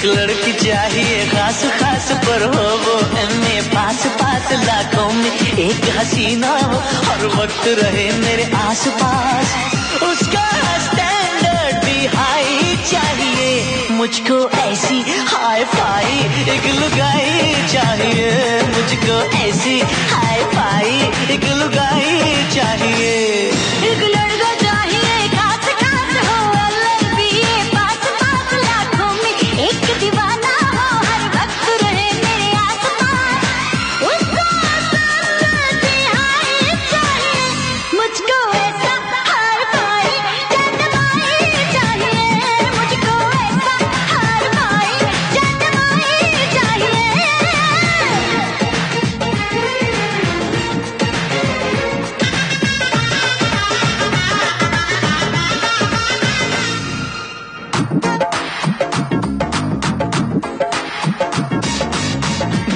एक लड़की चाहिए खास खास पर हो वो एमए पास पास लाखों में एक हसीना हो हर वक्त रहे मेरे आस पास उसका स्टैंडर्ड भी हाई चाहिए मुझको ऐसी हाई फाई एक लुगाई चाहिए मुझको ऐसी हाई फाई एक लुगाई चाहिए एक लड़का चाहिए खास खास हो LLBA पास पास लाखों में एक दीवाना हो हर वक्त रहे मेरे आस पास उसको हाई चाहिए मुझको ऐसा हाई फाई जन्माई चाहिए मुझको ऐसा हाई फाई जन्माई चाहिए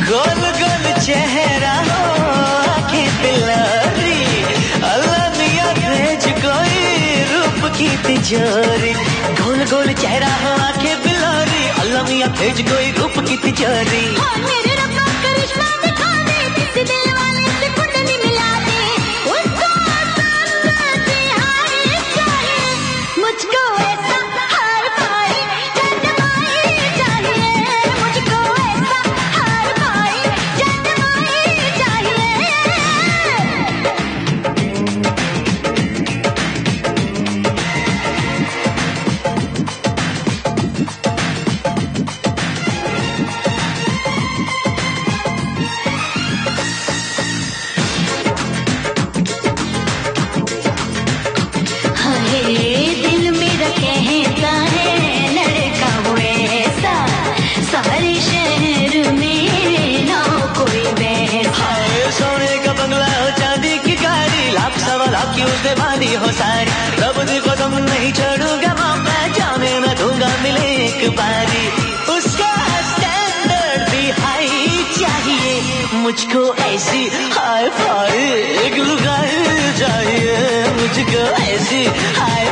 गोल गोल चेहरा हो आंखें तिलारी अल्लाह मियां भेज कोई रूप की तिजोरी गोल गोल चेहरा हो आंखें बिलारी अल्लाह मियां भेज कोई रूप की तिजोरी और मेरे रब्बा करिश्मा दिखा दे किसी दिल वाले से कुंडली मिला दे उसको हाई चाहिए मुझको ऐसा हाई फाई जन्माई चाहिए मुझको ऐसा हाई फाई जन्माई चाहिए हाय दिल मेरा कहता है लड़का वो ऐसा सारे शहर में ना कोई वैसा हाय सोने का बंगला हो चांदी की गाड़ी लाख सवा लाख की उसने बांधी हो सारी रब दी कदम नहीं छोड़ूंगा मैं जाने न दूंगा मिले एक बारी उसका स्टैंडर्ड भी हाई चाहिए मुझको ऐसी हाई फाई एक लुगाई चाहिए मुझको ऐसी हाई